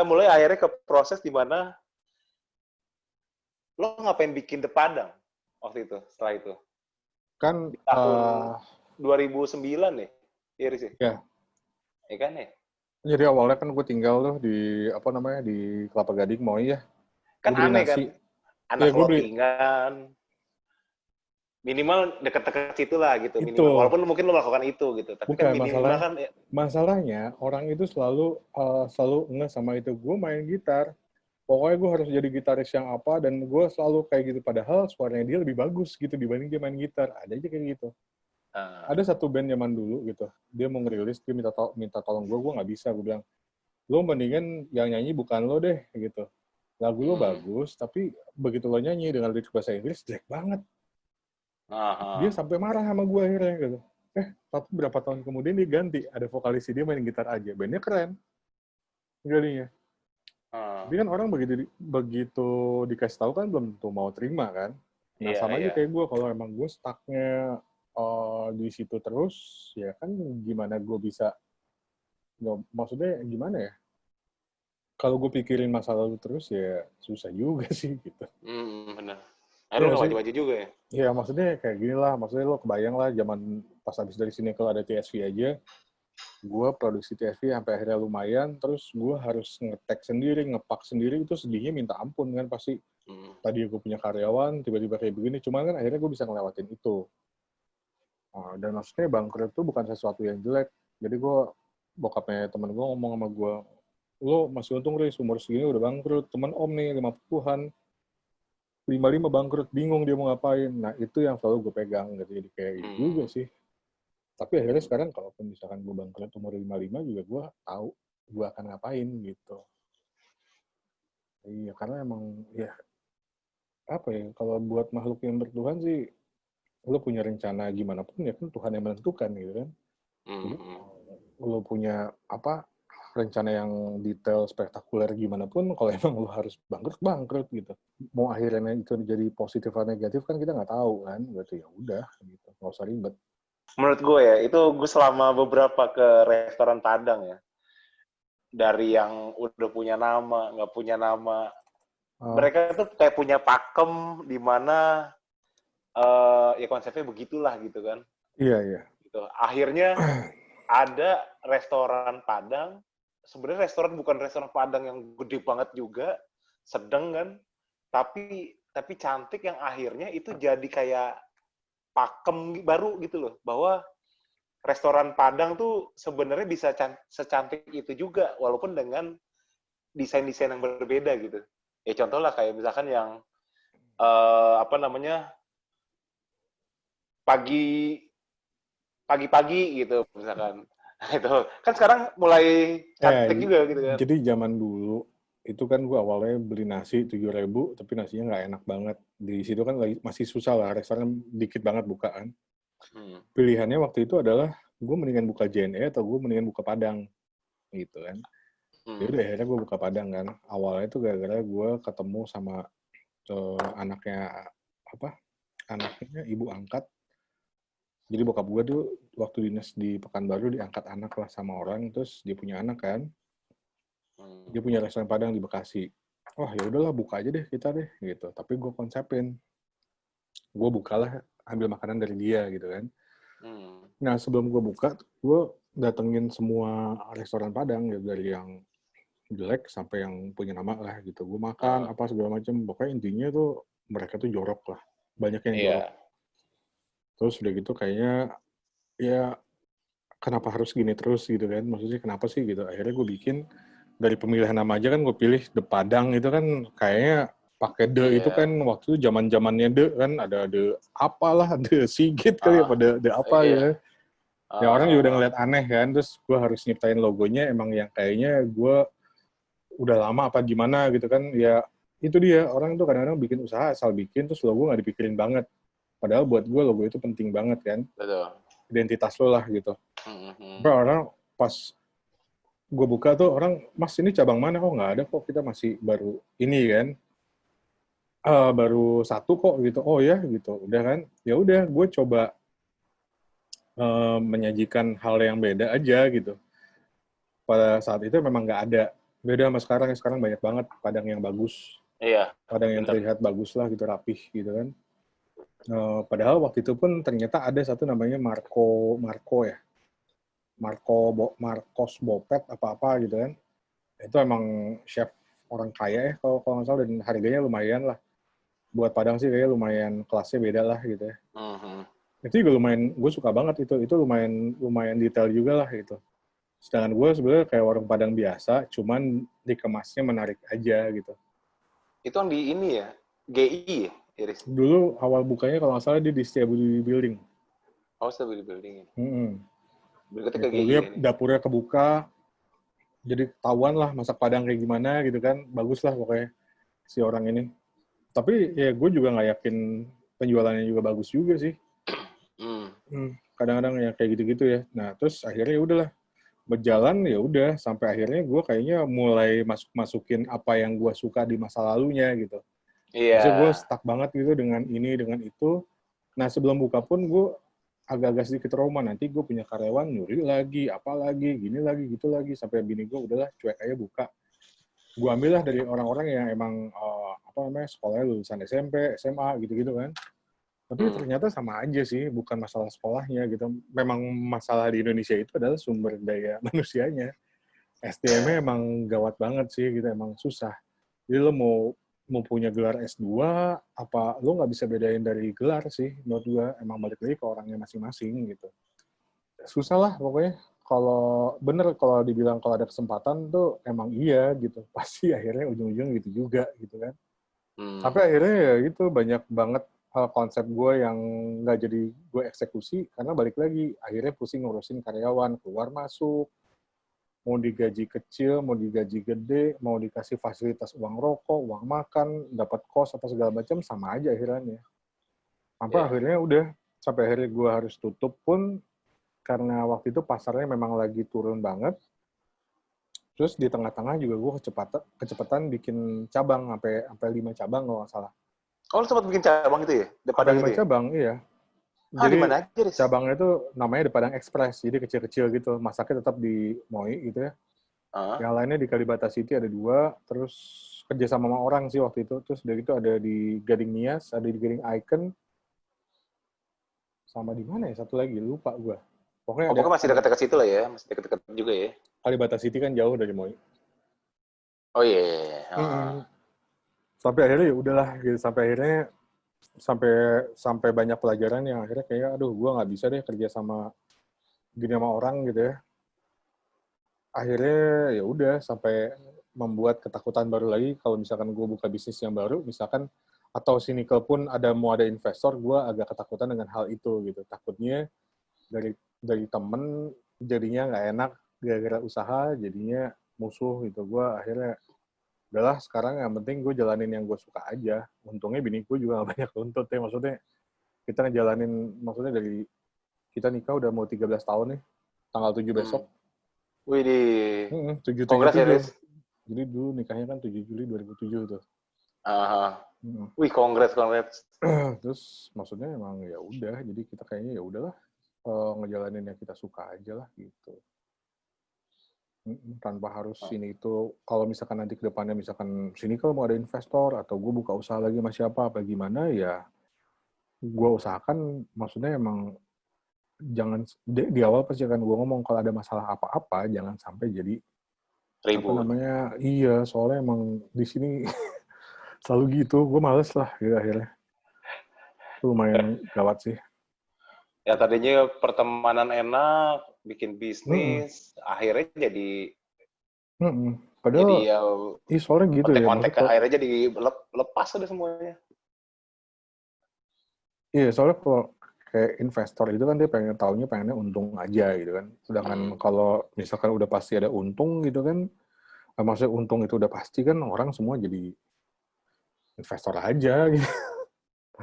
mulai akhirnya ke proses di mana lo ngapain bikin The Padang waktu itu, setelah itu? Kan Di tahun 2009 nih, iya Riz? ya, Ya kan ya? jadi awalnya kan gue tinggal tuh di apa namanya di Kelapa Gading mau ya. Kan Gue beli aneh kan, nasi. anak Iya gue beli lotingan, minimal deket-deket situ lah gitu, itu. minimal. Walaupun mungkin lo melakukan itu gitu, tapi kan Bukan minimal masalah. kan ya, Masalahnya orang itu selalu nge sama itu. Gue main gitar. Pokoknya gue harus jadi gitaris yang apa dan gue selalu kayak gitu. Padahal suaranya dia lebih bagus gitu dibanding dia main gitar. Ada aja kayak gitu. uh, Ada satu band zaman dulu gitu. Dia mau ngerilis, dia minta tolong gue nggak bisa. Gue bilang, lo mendingan yang nyanyi bukan lo deh gitu. Lagu lo bagus, tapi begitu lo nyanyi dengan lirik bahasa Inggris jelek banget. Dia sampai marah sama gue akhirnya gitu. Tapi berapa tahun kemudian dia ganti, ada vokalis dia main gitar aja, bandnya keren jadinya. Tapi kan orang begitu dikasih tahu kan belum tentu mau terima kan. Nah iya, sama aja iya. kayak gue, kalau emang gue stucknya di situ terus, ya kan gimana gue bisa, maksudnya gimana ya, kalau gue pikirin masa lalu terus ya susah juga sih gitu. Benar. Iya Akhirnya lo nggak nggak sih? maju-maju juga ya? Ya maksudnya kayak gini lah, maksudnya lo kebayang lah zaman pas habis dari sini kalau ada TSV aja, gue produksi TSV sampai akhirnya lumayan, terus gue harus ngetek sendiri, ngepak sendiri, itu sedihnya minta ampun kan pasti. Tadi gue punya karyawan, tiba-tiba kayak begini, cuman kan akhirnya gue bisa ngelewatin itu. Dan maksudnya bangkrut itu bukan sesuatu yang jelek. Jadi bokapnya temen gue ngomong sama gue, lo masih untung Riz, umur segini udah bangkrut, temen om nih 50-an, 55 bangkrut, bingung dia mau ngapain. Nah itu yang selalu gue pegang gitu, jadi kayak iya juga sih. Tapi akhirnya sekarang kalaupun misalkan gue bangkrut umur 55 juga gue tahu gue akan ngapain gitu. Iya, karena emang ya apa ya, kalau buat makhluk yang bertuhan sih, lo punya rencana gimana pun ya kan Tuhan yang menentukan gitu kan. Jadi lo punya apa rencana yang detail spektakuler gimana pun, kalau emang lo harus bangkrut gitu. Mau akhirnya itu jadi positif atau negatif kan kita nggak tahu kan. Berarti ya udah gitu, nggak usah ribet. Menurut gue ya, itu gue selama beberapa ke restoran Padang ya, dari yang udah punya nama, nggak punya nama, mereka tuh kayak punya pakem di mana ya konsepnya begitulah gitu kan. Iya, iya. Gitu. Akhirnya ada restoran Padang, sebenarnya restoran bukan restoran Padang yang gede banget juga, sedang kan, tapi cantik, yang akhirnya itu jadi kayak pakem baru gitu loh, bahwa restoran Padang tuh sebenarnya bisa secantik itu juga, walaupun dengan desain-desain yang berbeda gitu. Ya contoh lah kayak misalkan yang apa namanya, pagi-pagi gitu misalkan. Itu kan sekarang mulai cantik juga gitu kan. Jadi zaman dulu itu kan gue awalnya beli nasi 7.000, tapi nasinya nggak enak banget. Di situ kan masih susah lah, restoran dikit banget bukaan. Pilihannya waktu itu adalah gue mendingan buka JNE atau gue mendingan buka Padang gitu kan. Jadi akhirnya gue buka Padang kan. Awalnya itu gara-gara gue ketemu sama anaknya ibu angkat. Jadi bokap gue tuh waktu dinas di Pekanbaru diangkat anak lah sama orang, terus dia punya anak kan. Dia punya restoran Padang di Bekasi. Oh ya udahlah buka aja deh kita deh gitu. Tapi gue konsepin, gue bukalah ambil makanan dari dia gitu kan. Nah sebelum gue buka, gue datengin semua restoran Padang ya, dari yang jelek sampai yang punya nama lah gitu. Gue makan apa segala macam. Pokoknya intinya tuh mereka tuh jorok lah, banyak yang jorok. Terus udah gitu kayaknya ya kenapa harus gini terus gitu kan? Maksudnya kenapa sih gitu? Akhirnya gue bikin dari pemilihan nama aja kan, gue pilih The Padang itu kan kayaknya pakai The itu kan waktu itu zaman-zamannya The kan, ada The apalah, The Sigit kali apa The apa gitu. Ya orang juga udah ngeliat aneh kan, terus gue harus nyiptain logonya emang yang kayaknya gue udah lama apa gimana gitu kan. Ya itu dia, orang tuh kadang-kadang bikin usaha asal bikin terus logo nggak dipikirin banget. Padahal buat gue logo itu penting banget kan. Betul. Identitas lo lah gitu. Orang pas gue buka tuh orang, mas ini cabang mana? Oh nggak ada kok, kita masih baru ini kan, baru satu kok gitu. Oh ya gitu, udah kan. Ya udah, gue coba menyajikan hal yang beda aja gitu. Pada saat itu memang nggak ada Beda sama sekarang, ya sekarang banyak banget Padang yang bagus. Iya. Padang yang terlihat bagus lah gitu, rapih gitu kan. Padahal waktu itu pun ternyata ada satu namanya Marco ya. Marcos Bopet apa-apa gitu kan. Itu emang chef orang kaya ya kalau nggak salah, dan harganya lumayan lah. Buat Padang sih kayaknya lumayan kelasnya beda lah gitu ya. Itu juga lumayan, gue suka banget itu lumayan detail juga lah gitu. Sedangkan gue sebenarnya kayak warung Padang biasa, cuman dikemasnya menarik aja gitu. Itu yang di ini ya, GI ya, Iris? Dulu awal bukanya kalau nggak salah dia di Setiabudi Building. Oh, Setiabudi Building ya. Berikutnya ke GI. Dia dapurnya kebuka, jadi tahuan lah masak Padang kayak gimana gitu kan. Bagus lah pokoknya si orang ini. Tapi ya gue juga nggak yakin penjualannya juga bagus juga sih. Kadang-kadang ya kayak gitu-gitu ya. Nah terus akhirnya ya udahlah berjalan, ya udah sampai akhirnya gue kayaknya mulai masukin apa yang gue suka di masa lalunya gitu. Maksudnya gue stuck banget gitu dengan ini dengan itu. Nah sebelum buka pun gue agak-agak sedikit trauma, nanti gue punya karyawan nyuri lagi, apa lagi, gini lagi, gitu lagi, sampai bini gue udahlah cuek aja buka. Gue ambil lah dari orang-orang yang emang sekolahnya lulusan SMP, SMA gitu-gitu kan. Tapi ternyata sama aja sih, bukan masalah sekolahnya gitu. Memang masalah di Indonesia itu adalah sumber daya manusianya. SDM-nya emang gawat banget sih, gitu, emang susah. Jadi lo mau punya gelar S2, apa lo nggak bisa bedain dari gelar sih, menurut gue emang balik lagi ke orangnya masing-masing gitu. Susah lah pokoknya. Kalau dibilang kalau ada kesempatan tuh emang iya gitu. Pasti akhirnya ujung-ujung gitu juga gitu kan. Tapi akhirnya ya gitu banyak banget konsep gue yang nggak jadi gue eksekusi karena balik lagi akhirnya pusing ngurusin karyawan keluar masuk, mau digaji kecil, mau digaji gede, mau dikasih fasilitas uang rokok, uang makan, dapat kos apa segala macam sama aja akhirnya. Akhirnya udah sampai akhirnya gue harus tutup pun karena waktu itu pasarnya memang lagi turun banget. Terus di tengah-tengah juga gue kecepatan bikin cabang sampai 5 cabang kalau nggak salah. Oh, lu sempat bikin cabang itu ya? Di Padang 5 cabang, iya. Jadi, di mana aja, Riz? Cabangnya itu namanya di Padang Express, jadi kecil-kecil gitu. Masaknya tetap di Moi gitu ya. Yang lainnya di Kalibata City ada 2, terus kerja sama orang sih waktu itu. Terus dari itu ada di Gading Nias, ada di Gading Icon, sama di mana ya? Satu lagi, lupa gue. Pokoknya masih dekat-dekat situ lah ya, masih dekat-dekat juga ya. Kalibata City kan jauh dari Moi. Oh iya. Sampai akhirnya ya udahlah gitu, sampai banyak pelajaran yang akhirnya kayak aduh gue nggak bisa deh kerja sama gini sama orang gitu ya. Akhirnya ya udah sampai membuat ketakutan baru lagi kalau misalkan gue buka bisnis yang baru misalkan atau Cynical pun mau ada investor, gue agak ketakutan dengan hal itu gitu. Takutnya dari temen jadinya nggak enak gara-gara usaha jadinya musuh gitu. Gue akhirnya udahlah sekarang yang penting gue jalanin yang gue suka aja. Untungnya bini gue juga gak banyak tuntut ya. Maksudnya kita ngejalanin, maksudnya dari kita nikah udah mau 13 tahun nih. Tanggal 7 besok. Wih di 777. Ya, jadi dulu nikahnya kan 7 Juli 2007 tuh. Wih, congrats. Terus maksudnya emang ya udah, jadi kita kayaknya ya udahlah ngejalanin yang kita suka aja lah gitu. Tanpa harus ini itu, kalau misalkan nanti ke depannya misalkan sini kalau mau ada investor atau gue buka usaha lagi sama siapa apa gimana ya gue usahakan, maksudnya emang jangan di awal pasti akan gue ngomong kalau ada masalah apa-apa jangan sampai jadi ribut. Iya, soalnya emang di sini selalu gitu, gue males lah gitu akhirnya. Itu lumayan gawat sih. Ya tadinya pertemanan enak, bikin bisnis, akhirnya jadi padahal soalnya gitu ya. Kontek akhirnya jadi lepas udah semuanya. Iya, soalnya kalau kayak investor itu kan dia pengennya untung aja gitu kan. Sedangkan kalau misalkan udah pasti ada untung gitu kan, maksudnya untung itu udah pasti kan orang semua jadi investor aja gitu.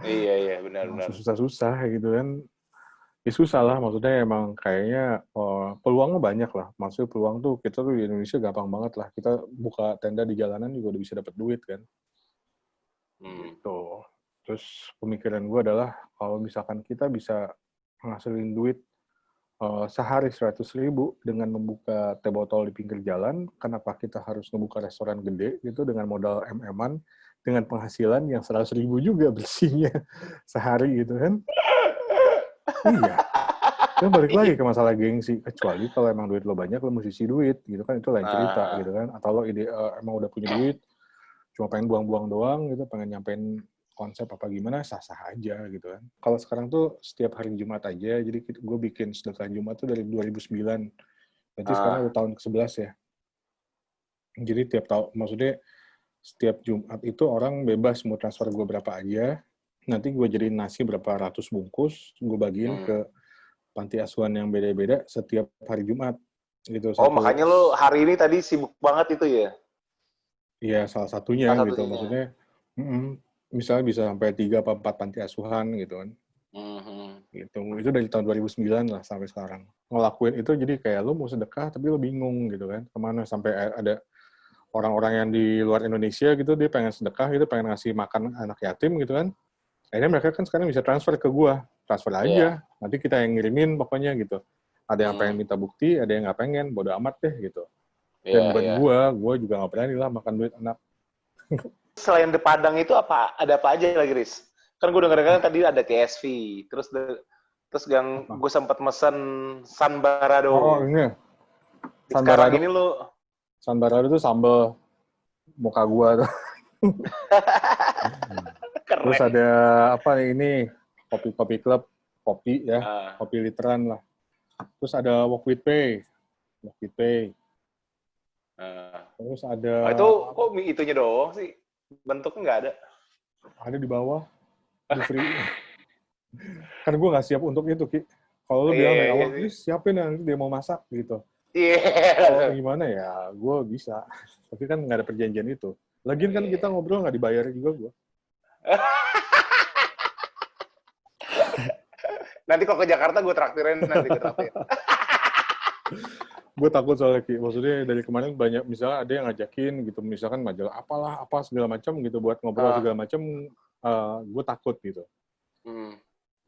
Iya, benar. Susah-susah gitu kan. Ya susah lah, maksudnya emang kayaknya peluangnya banyak lah. Maksudnya peluang tuh, kita tuh di Indonesia gampang banget lah. Kita buka tenda di jalanan juga udah bisa dapat duit kan. Gitu. Terus pemikiran gue adalah, kalau misalkan kita bisa ngasilin duit sehari 100.000 dengan membuka teh botol di pinggir jalan, kenapa kita harus ngebuka restoran gede gitu dengan modal MM-an, dengan penghasilan yang 100.000 juga bersihnya sehari gitu kan? Iya. Kan balik lagi ke masalah gengsi. Kecuali kalau emang duit lo banyak, lo mesti isi duit gitu kan, itu lain cerita gitu kan. Atau lo emang udah punya duit, cuma pengen buang-buang doang gitu, pengen nyampein konsep apa gimana, sah-sah aja gitu kan. Kalau sekarang tuh setiap hari Jumat aja, jadi gue bikin sedekah Jumat tuh dari 2009. Berarti sekarang udah tahun ke-11 ya. Jadi tiap tahun, maksudnya setiap Jumat itu orang bebas mau transfer gue berapa aja. Nanti gue jadiin nasi berapa ratus bungkus, gue bagiin ke panti asuhan yang beda-beda setiap hari Jumat. Gitu, makanya lo hari ini tadi sibuk banget itu ya? Iya, salah satunya Salah gitu. satunya. Maksudnya, misalnya bisa sampai 3 atau 4 panti asuhan gitu kan. Gitu. Itu dari tahun 2009 lah sampai sekarang. Ngelakuin itu jadi kayak lo mau sedekah tapi lo bingung gitu kan. Kemana sampai ada orang-orang yang di luar Indonesia gitu, dia pengen sedekah gitu, pengen ngasih makan anak yatim gitu kan. Akhirnya mereka kan sekarang bisa transfer ke gua. Transfer aja. Nanti kita yang ngirimin pokoknya gitu. Ada yang pengen minta bukti, ada yang nggak pengen, bodo amat deh gitu. Dan bukan gue juga nggak berani lah makan duit anak. Selain di Padang itu ada apa aja lagi, Riz? Kan gue denger tadi ada TSV, terus yang gue sempat mesen Sanbarado. Oh ini. Sekarang ini lo Sanbarado itu sambal muka gua tuh. Terus ada apa ini? Kopi club, kopi ya, kopi literan lah. Terus ada Walk with Pay. Terus ada... itu kok itunya doang sih? Bentuknya nggak ada? Ada di bawah. Free. Kan gue nggak siap untuk itu, Ki. Kalau lu bilang dari awal, siapin nanti dia mau masak gitu. Kalau gimana ya, gue bisa. Tapi kan nggak ada perjanjian itu. Lagian kan kita ngobrol nggak dibayar juga gue. Nanti kalau ke Jakarta gue traktirin. Gue takut soalnya, Ki. Maksudnya dari kemarin banyak, misalnya ada yang ngajakin gitu, misalkan majalah apalah, apa segala macam gitu, buat ngobrol segala macam, gue takut gitu.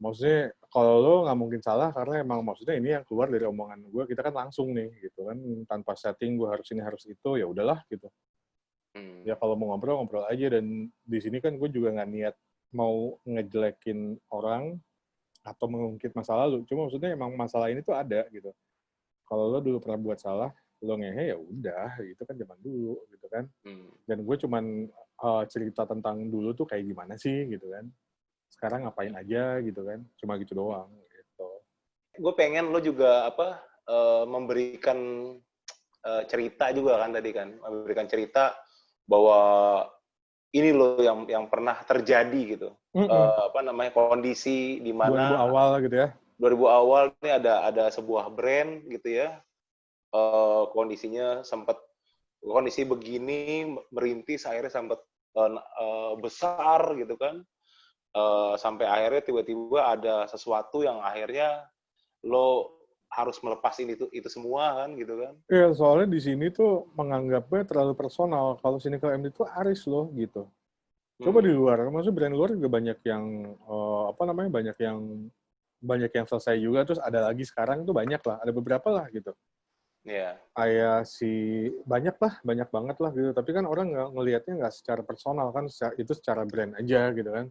Maksudnya kalau lo nggak mungkin salah karena emang maksudnya ini yang keluar dari omongan gue, kita kan langsung nih gitu kan, tanpa setting gue harus ini harus itu, ya udahlah gitu. Ya kalau mau ngobrol aja, dan di sini kan gue juga nggak niat mau ngejelekin orang atau mengungkit masa lalu, cuma maksudnya emang masalah ini tuh ada gitu. Kalau lo dulu pernah buat salah, lo ngehe ya udah, itu kan zaman dulu gitu kan. Dan gue cuman cerita tentang dulu tuh kayak gimana sih gitu kan. Sekarang ngapain aja gitu kan, cuma gitu doang gitu. Gue pengen lo juga memberikan cerita juga kan tadi kan, memberikan cerita bahwa ini lo yang pernah terjadi gitu. Kondisi di mana 2000 awal gitu ya. 2000 awal ini ada sebuah brand gitu ya. Kondisinya kondisi begini merintis, akhirnya sempat besar gitu kan. Sampai akhirnya tiba-tiba ada sesuatu yang akhirnya lo harus melepas itu semua kan gitu kan. Iya, soalnya di sini tuh menganggapnya terlalu personal. Kalau Cynical MD itu aris loh gitu. Coba di luar, maksudnya brand luar juga banyak yang banyak yang selesai juga, terus ada lagi sekarang tuh banyak lah, ada beberapa lah gitu. Iya. Kayak banyak banget lah gitu. Tapi kan orang ngelihatnya nggak secara personal kan, itu secara brand aja gitu kan.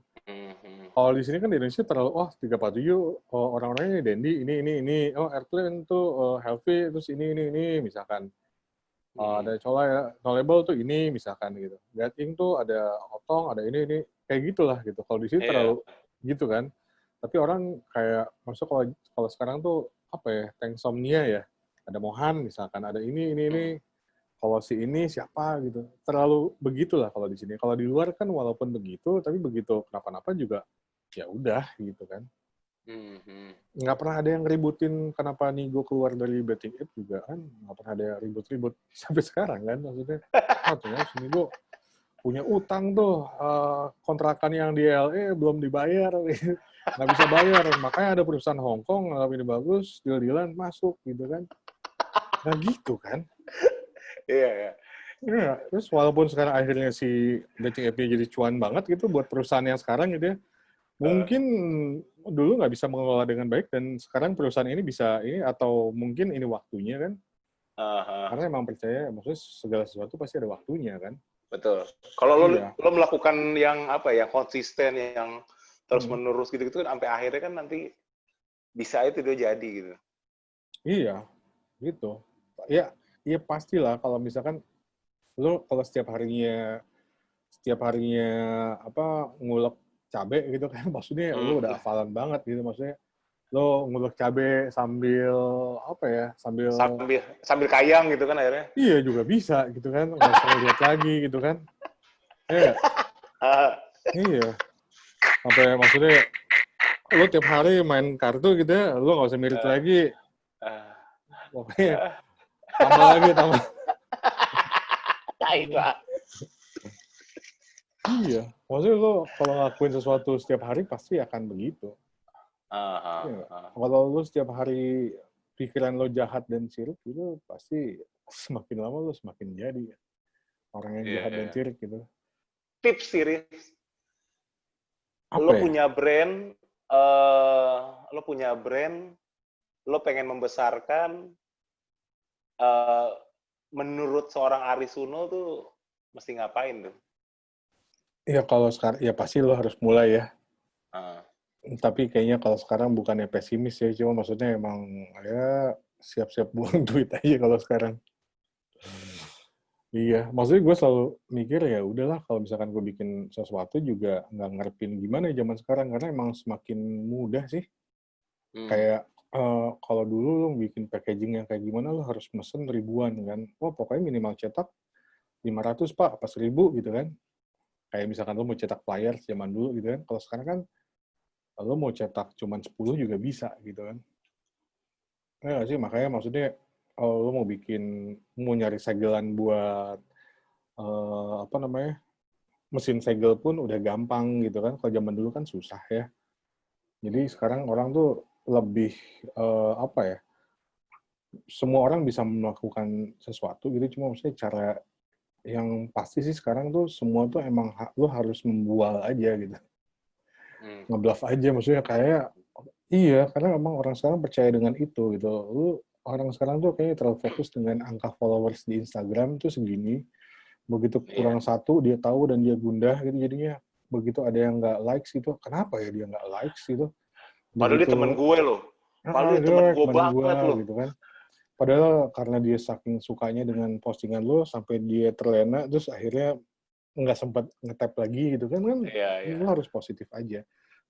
Kalau di sini kan di Indonesia terlalu 347 orang-orangnya Dendi ini Airplane tuh Healthy, terus ini misalkan. Ada Cola ya, No Label tuh ini misalkan gitu. Gating tuh ada Otong, ada ini kayak gitulah gitu. Kalau di sini terlalu gitu kan. Tapi orang kayak maksudnya kalau sekarang tuh apa ya, Tanksomnia ya. Ada Mohan misalkan, ada ini. Kalau si ini siapa gitu. Terlalu begitulah kalau di sini. Kalau di luar kan walaupun begitu, tapi begitu kenapa-napa juga ya udah gitu kan. Nggak pernah ada yang ributin kenapa Nigo keluar dari Betting App juga kan. Nggak pernah ada yang ribut-ribut sampai sekarang kan. Maksudnya, ternyata Nigo punya utang tuh, kontrakan yang di LA belum dibayar, nggak bisa bayar. Makanya ada perusahaan Hong Kong, ngalamin bagus, deal-dealan masuk gitu kan. Nah gitu kan. Iya. Ya, terus walaupun sekarang akhirnya si Betting App-nya jadi cuan banget gitu buat perusahaan yang sekarang gitu ya, Mungkin dulu nggak bisa mengelola dengan baik dan sekarang perusahaan ini bisa ini atau mungkin ini waktunya kan? Karena emang percaya maksudnya segala sesuatu pasti ada waktunya kan? Betul. Kalau Iya. lo melakukan yang apa ya konsisten yang terus menerus gitu-gitu kan sampai akhirnya kan nanti bisa itu dia jadi gitu. Iya, gitu. Ya, iya pastilah kalau misalkan lo kalau setiap harinya apa ngulek cabe gitu kan maksudnya lo udah hafalan banget gitu maksudnya lo ngulek cabe sambil apa ya sambil kayang gitu kan akhirnya. iya juga bisa gitu kan nggak usah lihat lagi gitu kan ya iya sampai maksudnya lo tiap hari main kartu gitu ya lo nggak usah mirip lagi pokoknya tambah lagi tambah iya maksudnya lo kalau ngelakuin sesuatu setiap hari pasti akan begitu. Iya. Kalau lu setiap hari pikiran lo jahat dan sirik itu pasti semakin lama lo semakin jadi orang yang jahat dan sirik gitu. Tips sih, Apa ya? lo punya brand, lo pengen membesarkan, menurut seorang Arisuno tuh mesti ngapain tuh? Ya kalau sekarang ya pasti lo harus mulai ya. Tapi kayaknya kalau sekarang bukannya pesimis ya, cuma maksudnya emang ya siap-siap buang duit aja kalau sekarang. Iya, maksudnya gue selalu mikir ya udahlah kalau misalkan gue bikin sesuatu juga nggak ngarepin gimana ya zaman sekarang karena emang semakin mudah sih. Kayak kalau dulu lo bikin packaging yang kayak gimana lo harus mesen ribuan kan. Wah pokoknya minimal cetak 500 Pak, apa 1000 gitu kan. Kayak misalkan lo mau cetak flyer zaman dulu gitu kan. Kalau sekarang kan lo mau cetak cuman 10 juga bisa gitu kan. Ya nggak sih, makanya maksudnya lo mau nyari segelan buat apa namanya, mesin segel pun udah gampang gitu kan. Kalau zaman dulu kan susah ya. Jadi sekarang orang tuh lebih apa ya, semua orang bisa melakukan sesuatu gitu, cuma maksudnya cara yang pasti sih sekarang tuh semua tuh emang lo harus membual aja gitu. Ngebluff aja, maksudnya kayak, iya, karena emang orang sekarang percaya dengan itu gitu. Orang sekarang tuh kayaknya terlalu fokus dengan angka followers di Instagram tuh segini, begitu kurang satu dia tahu dan dia gundah gitu, jadinya begitu ada yang nggak likes gitu, kenapa ya dia nggak likes gitu? Padahal dia temen Begitu, gue loh. Padahal dia dia temen gue teman banget gua loh. gitu kan. Padahal karena dia saking sukanya dengan postingan lo sampai dia terlena, terus akhirnya nggak sempat nge-tap lagi gitu kan, lo harus positif aja.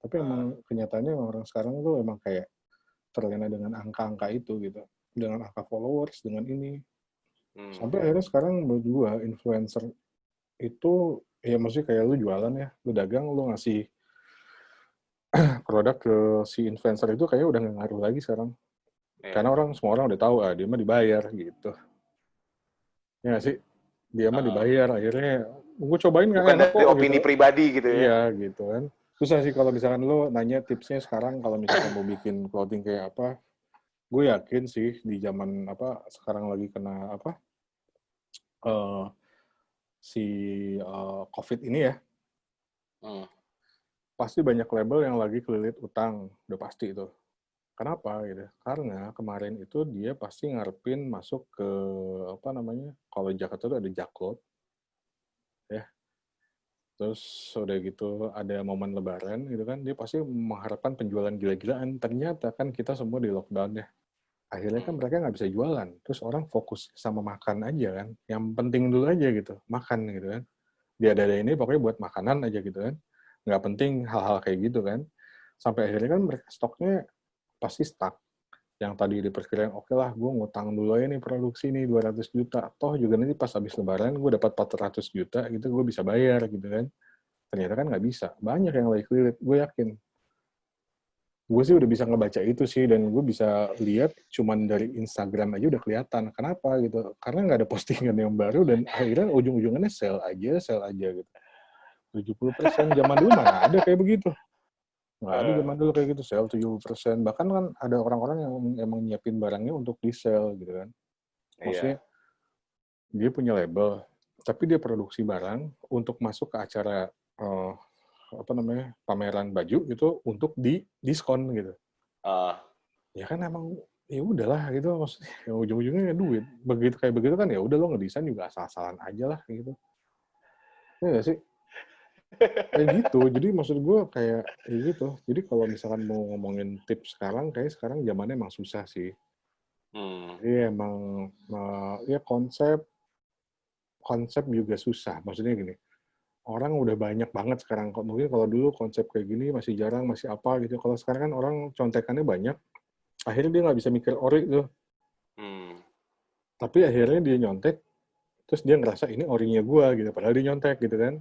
Tapi emang kenyataannya orang sekarang tuh emang kayak terlena dengan angka-angka itu gitu. Dengan angka followers, dengan ini. Sampai akhirnya sekarang menurut gua influencer itu, ya maksudnya kayak lu jualan ya, lu dagang, lu ngasih produk ke si influencer itu kayaknya udah nggak ngaruh lagi sekarang. Karena semua orang udah tahu, dia mah dibayar gitu. Ya nggak sih? Dia mah dibayar, akhirnya gue cobain nggak Bukan enak dari kok gitu. opini pribadi gitu ya. Iya gitu kan. Susah sih kalau misalkan lo nanya tipsnya sekarang kalau misalkan mau bikin clothing kayak apa, gue yakin sih di zaman apa sekarang lagi kena apa si COVID ini ya, pasti banyak label yang lagi kelilit utang, udah pasti itu. Kenapa gitu? Karena kemarin itu dia pasti ngarepin masuk ke apa namanya? Kalau Jakarta itu ada Jaklot, ya. Terus udah gitu ada momen Lebaran gitu kan, dia pasti mengharapkan penjualan gila-gilaan. Ternyata kan kita semua di lockdown ya. Akhirnya kan mereka nggak bisa jualan. Terus orang fokus sama makan aja kan. Yang penting dulu aja gitu, makan gitu kan. Dia ada ini pokoknya buat makanan aja gitu kan. Nggak penting hal-hal kayak gitu kan. Sampai akhirnya kan mereka stoknya pasti stuck. Yang tadi diperkirain, oke lah gue ngutang dulu aja nih produksi nih 200 juta. Toh juga nanti pas habis lebaran gue dapat 400 juta gitu gue bisa bayar gitu kan. Ternyata kan nggak bisa. Banyak yang lagi kelilit, gue yakin. Gue sih udah bisa ngebaca itu sih, dan gue bisa lihat cuman dari Instagram aja udah kelihatan. Kenapa gitu? Karena nggak ada postingan yang baru, dan akhirnya ujung-ujungannya sell aja gitu. 70%, zaman dulu mana ada kayak begitu. Nggak ada zaman dulu kayak gitu, sell 70%. Bahkan kan ada orang-orang yang emang nyiapin barangnya untuk di-sell gitu kan. Maksudnya, dia punya label, tapi dia produksi barang untuk masuk ke acara pameran baju gitu untuk di diskon gitu. Ya kan emang ya udahlah gitu, maksudnya ya ujung-ujungnya duit. Begitu kayak begitu kan ya udah lo ngedesain juga asal-asalan aja lah gitu. Ya nggak sih? Kayak gitu. Jadi maksud gue kayak ya gitu. Jadi kalau misalkan mau ngomongin tips sekarang, kayak sekarang zamannya emang susah sih. Jadi emang ya konsep juga susah. Maksudnya gini, orang udah banyak banget sekarang. Mungkin kalau dulu konsep kayak gini masih jarang, masih apa gitu. Kalau sekarang kan orang contekannya banyak, akhirnya dia nggak bisa mikir ori tuh. Tapi akhirnya dia nyontek, terus dia ngerasa ini orinya gua gitu. Padahal dia nyontek gitu kan.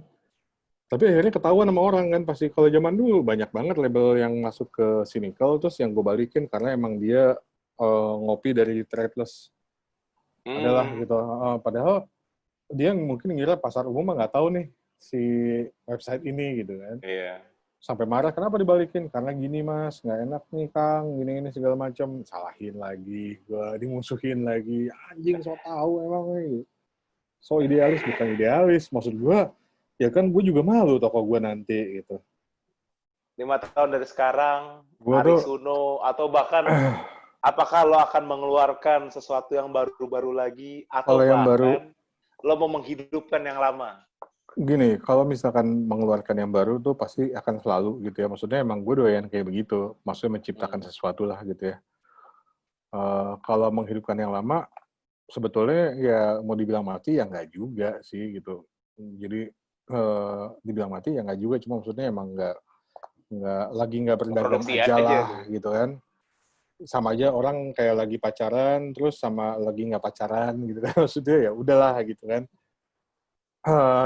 Tapi akhirnya ketahuan sama orang kan. Pasti kalau zaman dulu banyak banget label yang masuk ke Cynical, terus yang gue balikin karena emang dia ngopi dari Threadless. Adalah gitu. Padahal dia mungkin ngira pasar umum mah nggak tahu nih si website ini gitu kan. Sampai marah, kenapa dibalikin? Karena gini mas, nggak enak nih Kang, gini-gini segala macam. Salahin lagi, gue dimusuhin lagi. Anjing, so tau emang nih. So idealis, bukan idealis. Maksud gue, ya kan gue juga malu toko gue nanti gitu. 5 tahun dari sekarang, Gua Arisuno, atau bahkan apakah lo akan mengeluarkan sesuatu yang baru-baru lagi, atau yang bahkan lo mau menghidupkan yang lama? Gini, kalau misalkan mengeluarkan yang baru tuh pasti akan selalu gitu ya. Maksudnya emang gue doyan kayak begitu. Maksudnya menciptakan sesuatu lah gitu ya. Kalau menghidupkan yang lama, sebetulnya ya mau dibilang mati ya nggak juga sih gitu. Jadi dibilang mati ya nggak juga. Cuma maksudnya emang nggak berdagang aja lah gitu kan. Sama aja orang kayak lagi pacaran, terus sama lagi nggak pacaran gitu kan. Maksudnya ya udahlah gitu kan.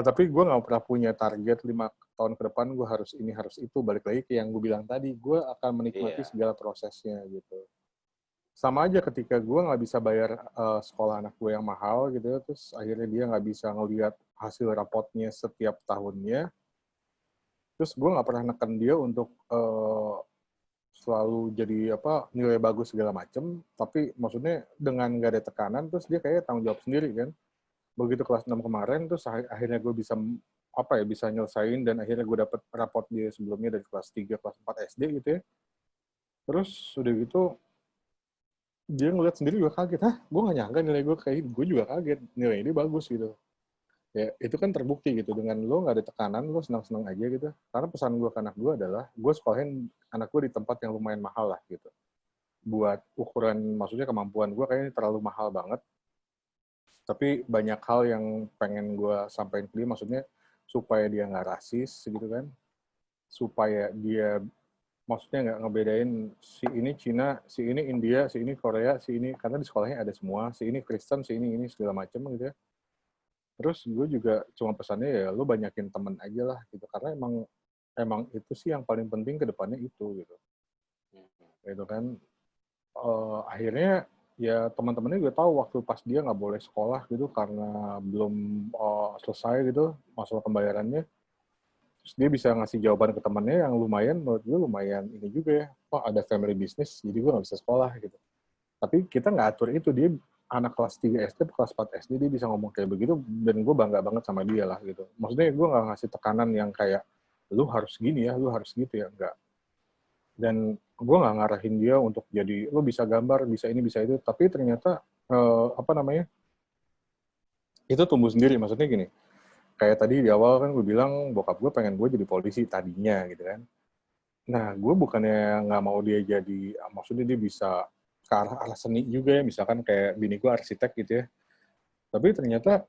Tapi gue nggak pernah punya target 5 tahun ke depan gue harus ini harus itu. Balik lagi ke yang gue bilang tadi, gue akan menikmati segala prosesnya gitu. Sama aja ketika gue nggak bisa bayar sekolah anak gue yang mahal gitu, terus akhirnya dia nggak bisa ngelihat hasil rapotnya setiap tahunnya. Terus gue nggak pernah neken dia untuk selalu jadi nilai bagus segala macem. Tapi maksudnya dengan nggak ada tekanan, terus dia kayak tanggung jawab sendiri kan. Begitu kelas 6 kemarin, terus akhirnya gue bisa bisa nyelesain, dan akhirnya gue dapet raport dia sebelumnya dari kelas 3, kelas 4 SD gitu ya. Terus udah gitu, dia ngeliat sendiri juga kaget, gue gak nyangka nilai gue kayak gitu. Gue juga kaget, nilai ini bagus gitu. Ya, itu kan terbukti gitu, dengan lo gak ada tekanan, lo senang-senang aja gitu. Karena pesan gue ke anak gue adalah, gue sekolahin anak gue di tempat yang lumayan mahal lah gitu. Buat ukuran, maksudnya kemampuan gue kayaknya terlalu mahal banget. Tapi banyak hal yang pengen gue sampaikan ke dia, maksudnya supaya dia nggak rasis gitu kan, supaya dia maksudnya nggak ngebedain si ini Cina, si ini India, si ini Korea, si ini, karena di sekolahnya ada semua, si ini Kristen, si ini segala macam gitu ya. Terus gue juga cuma pesannya ya lo banyakin temen aja lah gitu, karena emang itu sih yang paling penting ke depannya itu gitu. Gitu kan. Akhirnya ya teman-temannya juga tahu waktu pas dia nggak boleh sekolah gitu karena belum selesai gitu masalah pembayarannya. Terus dia bisa ngasih jawaban ke temannya yang lumayan, menurut gue lumayan ini juga ya. Ada family business, jadi gue nggak bisa sekolah gitu. Tapi kita nggak atur itu. Dia anak kelas 3 SD, kelas 4 SD, dia bisa ngomong kayak begitu, dan gue bangga banget sama dia lah gitu. Maksudnya gue nggak ngasih tekanan yang kayak, lu harus gini ya, lu harus gitu ya, enggak. Dan gue nggak ngarahin dia untuk jadi lo bisa gambar, bisa ini, bisa itu, tapi ternyata itu tumbuh sendiri. Maksudnya gini, kayak tadi di awal kan gue bilang bokap gue pengen gue jadi polisi tadinya gitu kan. Nah gue bukannya nggak mau dia jadi, maksudnya dia bisa ke arah seni juga ya, misalkan kayak bini gue arsitek gitu ya. Tapi ternyata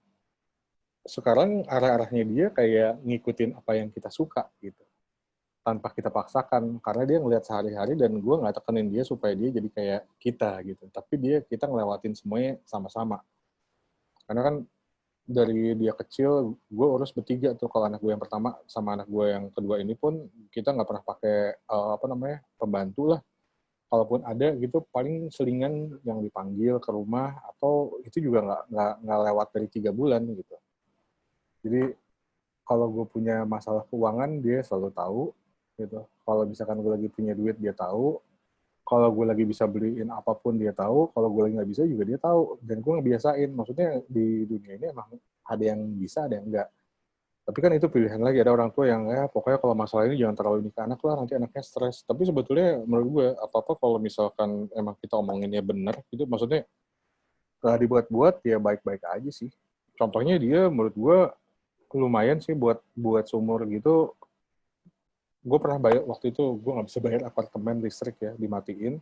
sekarang arah-arahnya dia kayak ngikutin apa yang kita suka gitu, tanpa kita paksakan, karena dia ngelihat sehari-hari, dan gue nggak tekenin dia supaya dia jadi kayak kita gitu. Tapi kita ngelewatin semuanya sama-sama. Karena kan dari dia kecil, gue urus bertiga tuh. Kalau anak gue yang pertama sama anak gue yang kedua ini pun kita nggak pernah pakai pembantu lah. Kalaupun ada gitu, paling selingan yang dipanggil ke rumah, atau itu juga nggak lewat dari 3 bulan gitu. Jadi kalau gue punya masalah keuangan, dia selalu tahu gitu. Kalau misalkan gue lagi punya duit, dia tahu. Kalau gue lagi bisa beliin apapun, dia tahu. Kalau gue lagi nggak bisa juga dia tahu. Dan gue ngebiasain. Maksudnya di dunia ini emang ada yang bisa, ada yang enggak. Tapi kan itu pilihan lagi, ada orang tua yang pokoknya kalau masalah ini jangan terlalu ini ke anak lah, nanti anaknya stres. Tapi sebetulnya menurut gue, apa-apa kalau misalkan emang kita omonginnya benar, itu maksudnya gak dibuat-buat, ya baik-baik aja sih. Contohnya dia menurut gue lumayan sih buat seumur gitu. Gue pernah bayar, waktu itu gue gak bisa bayar apartemen listrik ya, dimatiin.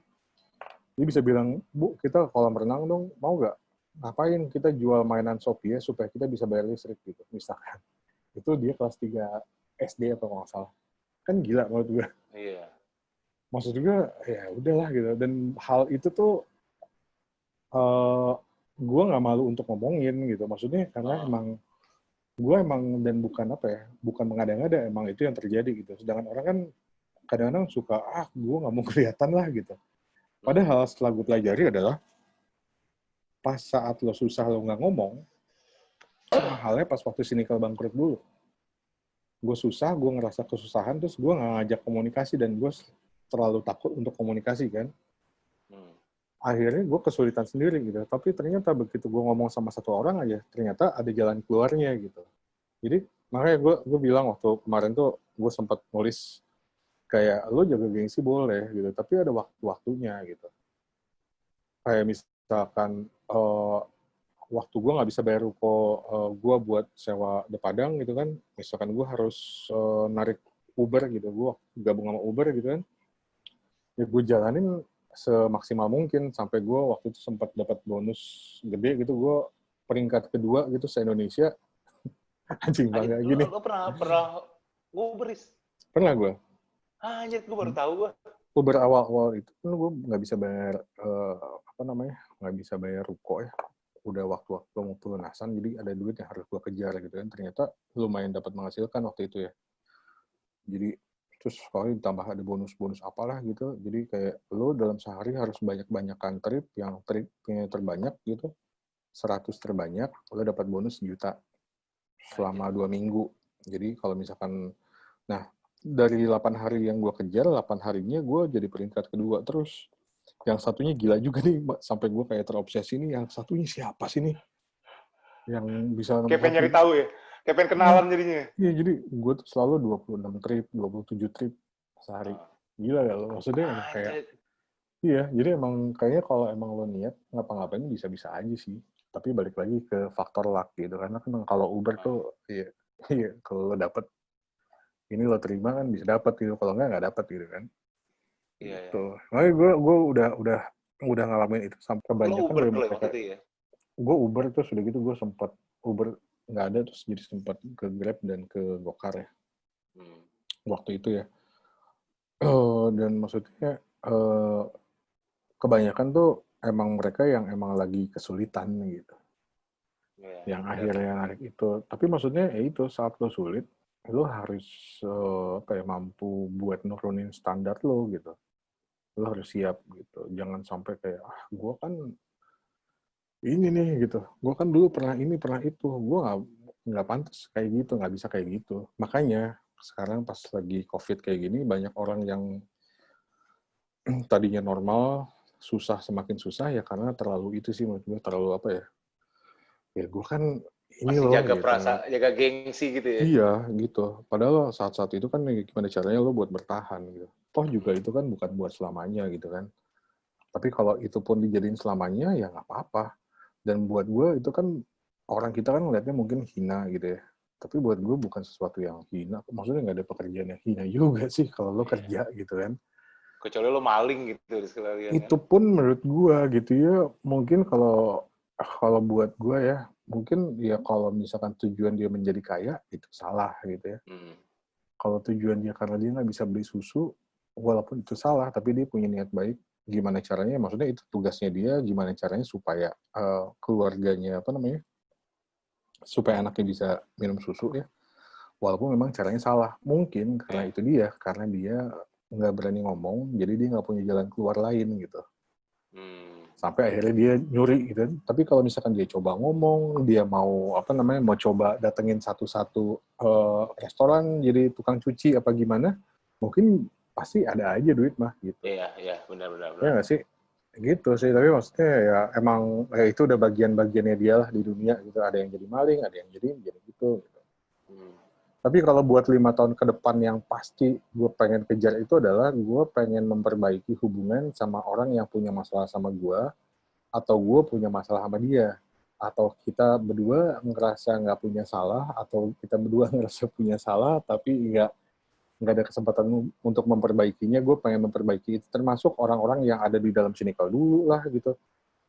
Dia bisa bilang, Bu, kita kolam renang dong, mau gak? Ngapain kita jual mainan Shopee ya, supaya kita bisa bayar listrik gitu, misalkan. Itu dia kelas 3 SD atau nggak salah. Kan gila menurut gue. Iya. Maksud juga, ya udahlah gitu. Dan hal itu tuh, gue nggak malu untuk ngomongin gitu. Maksudnya karena gue emang, dan bukan apa ya, bukan mengada-ngada, emang itu yang terjadi gitu. Sedangkan orang kan kadang-kadang suka, gue nggak mau kelihatan lah gitu. Padahal setelah gue pelajari adalah, pas saat lo susah lo nggak ngomong, sama halnya pas waktu si Nikel bangkrut dulu. Gue susah, gue ngerasa kesusahan, terus gue nggak ngajak komunikasi, dan gue terlalu takut untuk komunikasi kan. Akhirnya gue kesulitan sendiri gitu. Tapi ternyata begitu gue ngomong sama satu orang aja, ternyata ada jalan keluarnya gitu. Jadi makanya gue bilang waktu kemarin tuh, gue sempat nulis kayak, lo jaga gengsi boleh gitu, tapi ada waktu-waktunya gitu. Kayak misalkan, waktu gue nggak bisa bayar ruko gue buat sewa The Padang gitu kan, misalkan gue harus narik Uber gitu, gue gabung sama Uber gitu kan, ya gue jalanin semaksimal mungkin, sampai gue waktu itu sempat dapat bonus gede gitu, gue peringkat kedua gitu se-Indonesia. Anjing bangga gini. Lo pernah Uberis? Pernah gue. Anjir, gue baru tahu gue. Uber awal-awal itu kan gue nggak bisa bayar, nggak bisa bayar ruko ya. Udah waktu-waktu mau pelunasan, jadi ada duit yang harus gue kejar gitu kan. Ternyata lumayan dapat menghasilkan waktu itu ya. Jadi terus kalau ditambah ada bonus-bonus apalah gitu, jadi kayak lo dalam sehari harus banyak-banyakan trip, yang tripnya terbanyak gitu, 100 terbanyak, lo dapat bonus 1 juta selama 2 minggu. Jadi kalau misalkan, nah dari 8 hari yang gue kejar, 8 harinya gue jadi peringkat kedua terus. Yang satunya gila juga nih, sampai gue kayak terobsesi nih, yang satunya siapa sih nih? Yang bisa... Kayak pengen nyari tahu ya? Kayak pengen kenalan jadinya? Iya, jadi gue tuh selalu 26 trip, 27 trip sehari. Gila gak lo? Maksudnya emang kayak... Iya, jadi emang kayaknya kalau emang lo niat, ngapa-ngapain bisa-bisa aja sih. Tapi balik lagi ke faktor luck gitu. Karena kan kalau Uber tuh, iya kalau lo dapet, ini lo terima kan bisa dapet gitu. Kalau nggak dapet gitu kan. Iya. Gitu. Makanya gue udah ngalamin itu sampai kebanyakan Uber dari dulu mereka. itu ya? Gue Uber terus udah gitu gue sempat Uber nggak ada, terus jadi sempat ke Grab dan ke Gokar ya. Waktu itu ya. Dan maksudnya kebanyakan tuh emang mereka yang emang lagi kesulitan gitu. Yang akhirnya narik itu. Tapi maksudnya ya itu, saat lo sulit, lo harus mampu buat nurunin standar lo gitu. Lo harus siap gitu. Jangan sampai kayak, gue kan ini nih gitu. Gue kan dulu pernah ini, pernah itu. Gue nggak pantas kayak gitu, nggak bisa kayak gitu. Makanya sekarang pas lagi COVID kayak gini, banyak orang yang tadinya normal, semakin susah ya karena terlalu itu sih, menurut gue terlalu apa ya? Ya gue kan ini masih loh jaga gitu. jaga gengsi gitu ya? Iya gitu. Padahal saat-saat itu kan gimana caranya lo buat bertahan gitu. Toh juga itu kan bukan buat selamanya gitu kan. Tapi kalau itu pun dijadiin selamanya ya nggak apa-apa. Dan buat gue itu kan, orang kita kan ngeliatnya mungkin hina gitu ya. Tapi buat gue bukan sesuatu yang hina. Maksudnya nggak ada pekerjaan yang hina juga sih kalau lo kerja gitu kan. Kecuali lo maling gitu di sekalian kan. Itu pun menurut gue gitu ya, mungkin kalau buat gue ya, mungkin ya kalau misalkan tujuan dia menjadi kaya, itu salah gitu ya. Kalau tujuan dia karena dia nggak bisa beli susu, walaupun itu salah, tapi dia punya niat baik, gimana caranya, maksudnya itu tugasnya dia, gimana caranya supaya keluarganya, supaya anaknya bisa minum susu ya, walaupun memang caranya salah. Mungkin karena itu dia, karena dia nggak berani ngomong, jadi dia nggak punya jalan keluar lain gitu. Sampai akhirnya dia nyuri gitu. Tapi kalau misalkan dia coba ngomong, dia mau mau coba datengin satu-satu restoran jadi tukang cuci apa gimana, mungkin pasti ada aja duit mah gitu. Iya, benar. Ya nggak sih? Gitu sih, tapi maksudnya ya emang itu udah bagian-bagiannya dia lah di dunia gitu. Ada yang jadi maling, ada yang jadi gitu. Tapi kalau buat 5 tahun ke depan yang pasti gue pengen kejar itu adalah gue pengen memperbaiki hubungan sama orang yang punya masalah sama gue, atau gue punya masalah sama dia. Atau kita berdua ngerasa nggak punya salah, atau kita berdua ngerasa punya salah, tapi nggak ada kesempatan untuk memperbaikinya. Gue pengen memperbaiki itu, termasuk orang-orang yang ada di dalam Cynical dulu lah gitu.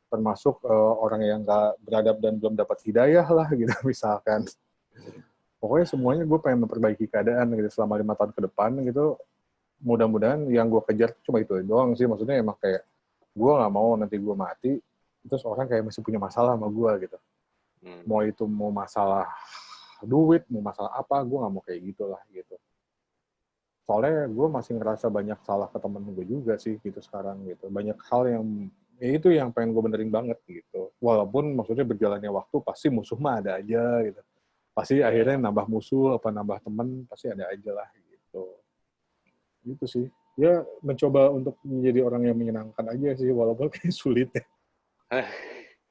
Termasuk orang yang nggak beradab dan belum dapat hidayah lah gitu misalkan. Pokoknya semuanya gue pengen memperbaiki keadaan gitu selama 5 tahun ke depan gitu. Mudah-mudahan yang gue kejar cuma itu doang sih. Maksudnya emang kayak gue nggak mau nanti gue mati terus orang kayak masih punya masalah sama gue gitu. Mau itu mau masalah duit, mau masalah apa, gue nggak mau kayak gitulah gitu. Soalnya gue masih ngerasa banyak salah ke temen gue juga sih gitu sekarang gitu. Banyak hal yang ya itu yang pengen gue benerin banget gitu. Walaupun maksudnya berjalannya waktu pasti musuh mah ada aja gitu. Pasti akhirnya nambah musuh apa nambah temen pasti ada aja lah gitu. Gitu sih. Ya mencoba untuk menjadi orang yang menyenangkan aja sih walaupun kayak sulit ya.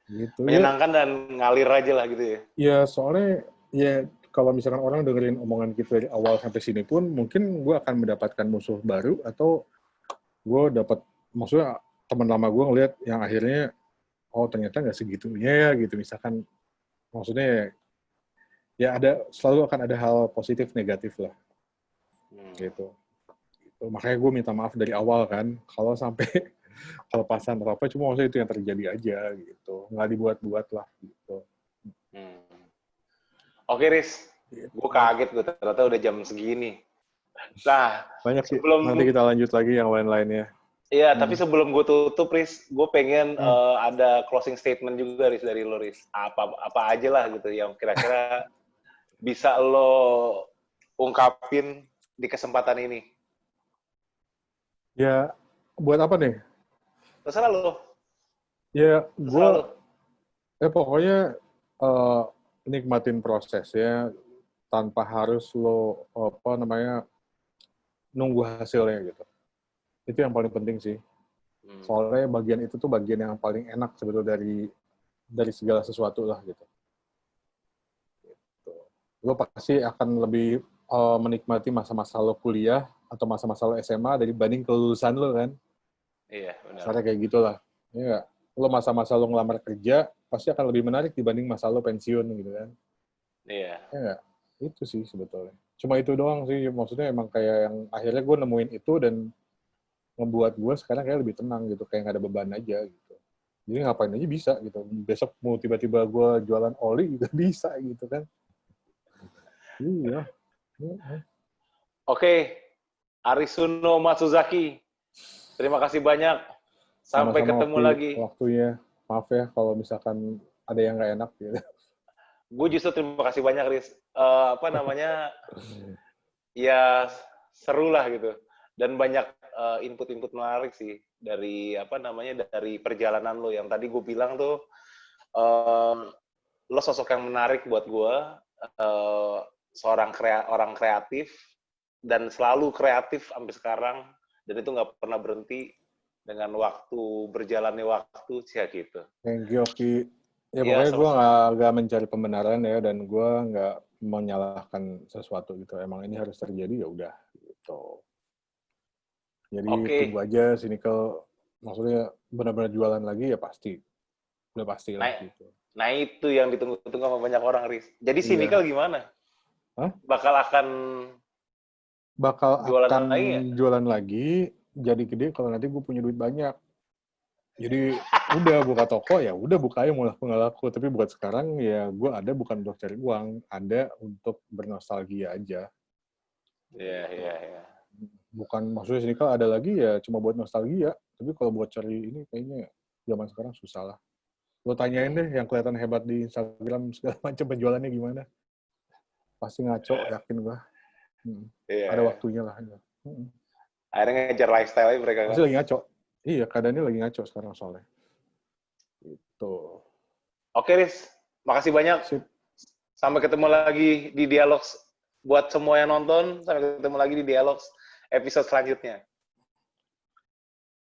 Gitu. Menyenangkan ya, dan ngalir aja lah gitu ya. Ya soalnya ya kalau misalkan orang dengerin omongan kita dari awal sampai sini pun mungkin gue akan mendapatkan musuh baru atau gue dapat maksudnya teman lama gue ngeliat yang akhirnya oh ternyata nggak segitunya ya gitu misalkan maksudnya ya selalu akan ada hal positif negatif lah gitu. Makanya gue minta maaf dari awal kan kalau sampai kelepasan atau apa cuma maksudnya itu yang terjadi aja gitu nggak dibuat-buat lah gitu. Oke Riz, gue kaget gue ternyata udah jam segini. Nah banyak sih nanti kita lanjut lagi yang lain-lainnya. Iya, tapi sebelum gue tutup, Riz, gue pengen ada closing statement juga, Riz, dari lo, Riz. Apa aja lah gitu yang kira-kira bisa lo ungkapin di kesempatan ini. Ya, buat apa nih? Terserah lo. Ya, pokoknya nikmatin prosesnya tanpa harus lo nunggu hasilnya gitu. Itu yang paling penting sih. Soalnya bagian itu tuh bagian yang paling enak sebetulnya dari segala sesuatu lah gitu. Lo pasti akan lebih menikmati masa-masa lo kuliah atau masa-masa lo SMA dibanding kelulusan lo kan. Iya, benar. Soalnya kayak gitulah. Ya, lo masa-masa lo ngelamar kerja pasti akan lebih menarik dibanding masa lo pensiun gitu kan. Iya. Ya, itu sih sebetulnya. Cuma itu doang sih. Maksudnya emang kayak yang akhirnya gue nemuin itu dan ngebuat gue sekarang kayak lebih tenang gitu, kayak nggak ada beban aja gitu. Jadi ngapain aja bisa gitu. Besok mau tiba-tiba gue jualan oli juga bisa gitu kan. Iya. Oke, Arisuno Matsuzaki, terima kasih banyak. Sampai Sama-sama ketemu lagi. Waktunya, maaf ya kalau misalkan ada yang nggak enak gitu. Gue justru terima kasih banyak, Riz. Ya seru lah gitu. Dan banyak input-input menarik sih dari dari perjalanan lo yang tadi gue bilang tuh lo sosok yang menarik buat gue, orang kreatif dan selalu kreatif sampai sekarang dan itu nggak pernah berhenti dengan berjalannya waktu sih gitu. Thank you, Oki. Ya pokoknya gue nggak mencari pembenaran ya dan gue nggak menyalahkan sesuatu gitu. Emang ini harus terjadi ya udah gitu. Jadi tunggu aja Cynical, maksudnya benar-benar jualan lagi ya pasti. Udah pasti lah gitu. Nah itu yang ditunggu-tunggu sama banyak orang, Riz. Jadi Cynical gimana? Hah? Bakal akan jualan lagi, jadi gede kalau nanti gue punya duit banyak. Jadi udah buka toko ya udah buka aja mau laku nggak laku. Tapi buat sekarang ya gue ada bukan untuk cari uang, ada untuk bernostalgia aja. Iya. Bukan maksudnya Cynical ada lagi ya cuma buat nostalgia. Tapi kalau buat cari ini kayaknya zaman sekarang susah lah. Lo tanyain deh yang kelihatan hebat di Instagram segala macam penjualannya gimana. Pasti ngaco, yakin gue. Ada waktunya lah. Akhirnya ngejar lifestyle mereka. Pasti lagi ngaco. Iya, keadaannya lagi ngaco sekarang soalnya. Gitu. Oke, Riz. Makasih banyak. Sip. Sampai ketemu lagi di Dialogs. Buat semua yang nonton, sampai ketemu lagi di Dialogs episode selanjutnya.